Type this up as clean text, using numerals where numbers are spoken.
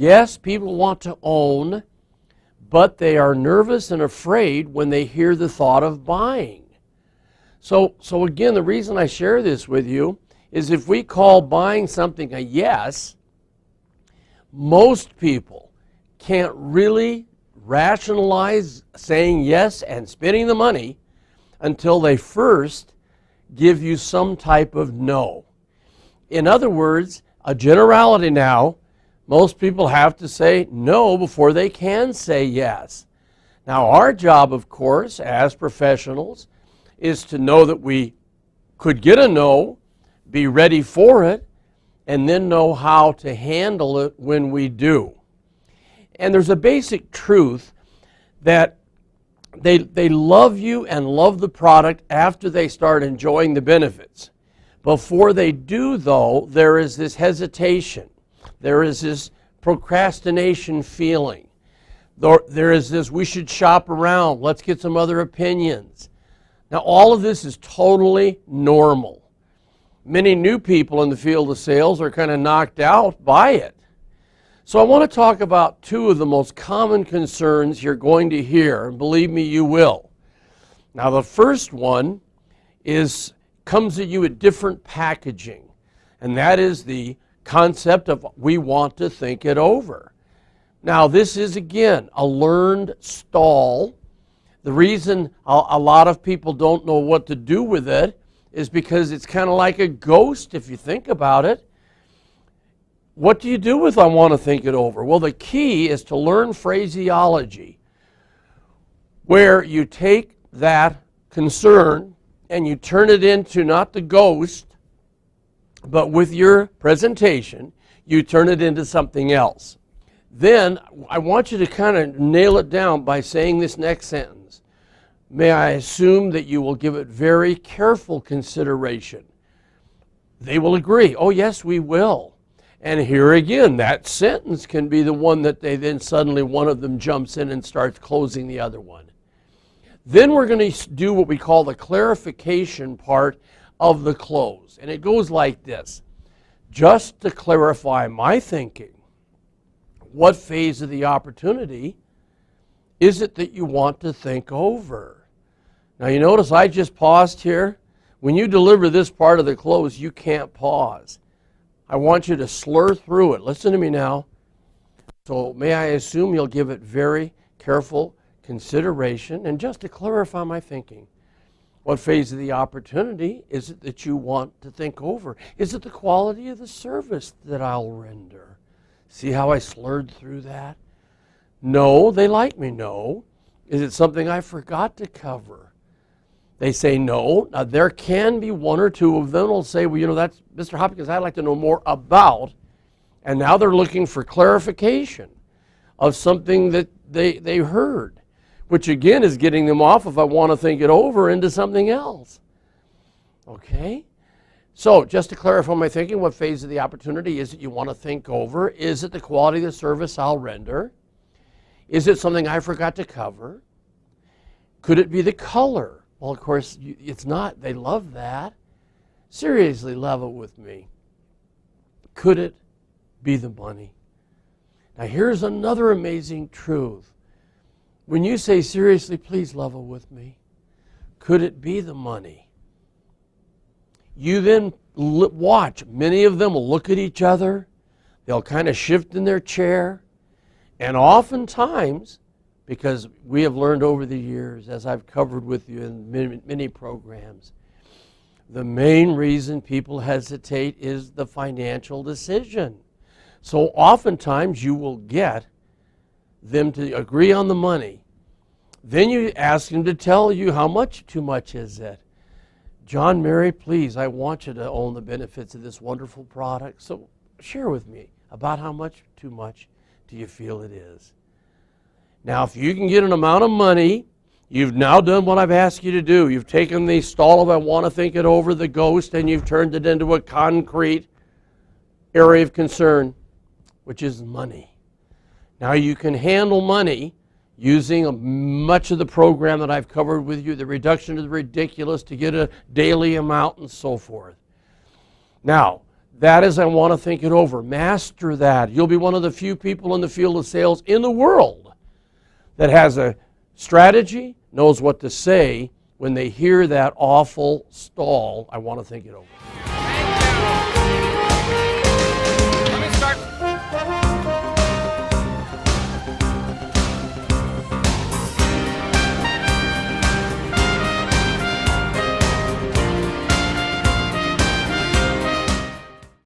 Yes, people want to own, but they are nervous and afraid when they hear the thought of buying. So again, the reason I share this with you is if we call buying something a yes, most people can't really rationalize saying yes and spending the money until they first give you some type of no. In other words, a generality now, most people have to say no before they can say yes. Now, our job, of course, as professionals, is to know that we could get a no, be ready for it, and then know how to handle it when we do. And there's a basic truth that they love you and love the product after they start enjoying the benefits. Before they do, though, there is this hesitation. There is this procrastination feeling. There is this, we should shop around, let's get some other opinions. Now, all of this is totally normal. Many new people in the field of sales are kind of knocked out by it. So I want to talk about two of the most common concerns you're going to hear, and believe me, you will. Now, the first one comes at you with different packaging, and that is the concept of we want to think it over. Now, this is, again, a learned stall. The reason a lot of people don't know what to do with it is because it's kind of like a ghost if you think about it. What do you do with I want to think it over? Well, the key is to learn phraseology where you take that concern and you turn it into not the ghost, but with your presentation, you turn it into something else. Then I want you to kind of nail it down by saying this next sentence. May I assume that you will give it very careful consideration? They will agree. Oh, yes, we will. And here again, that sentence can be the one that they then suddenly one of them jumps in and starts closing the other one. Then we're going to do what we call the clarification part of the close. And it goes like this. Just to clarify my thinking, what phase of the opportunity is it that you want to think over? Now you notice I just paused here. When you deliver this part of the close, you can't pause. I want you to slur through it. Listen to me now. So may I assume you'll give it very careful consideration. And just to clarify my thinking, what phase of the opportunity is it that you want to think over? Is it the quality of the service that I'll render? See how I slurred through that? No, they like me. No. Is it something I forgot to cover? They say no. Now, there can be one or two of them who will say, well, you know, that's Mr. Hopkins, I'd like to know more about. And now they're looking for clarification of something that they heard, which again is getting them off of I want to think it over into something else. Okay? So just to clarify my thinking, what phase of the opportunity is it you want to think over? Is it the quality of the service I'll render? Is it something I forgot to cover? Could it be the color? Well, of course, it's not. They love that. Seriously, level with me. Could it be the money? Now, here's another amazing truth. When you say, seriously, please level with me, could it be the money? You then watch. Many of them will look at each other. They'll kind of shift in their chair. And oftentimes, because we have learned over the years, as I've covered with you in many programs, the main reason people hesitate is the financial decision. So oftentimes you will get them to agree on the money. Then you ask them to tell you how much too much is it. John, Mary, please, I want you to own the benefits of this wonderful product. So share with me about how much too much do you feel it is? Now, if you can get an amount of money, you've now done what I've asked you to do. You've taken the stall of I want to think it over, the ghost, and you've turned it into a concrete area of concern, which is money. Now, you can handle money using much of the program that I've covered with you, the reduction to the ridiculous to get a daily amount and so forth. Now, That is, I want to think it over. Master that. You'll be one of the few people in the field of sales in the world that has a strategy, knows what to say when they hear that awful stall. I want to think it over.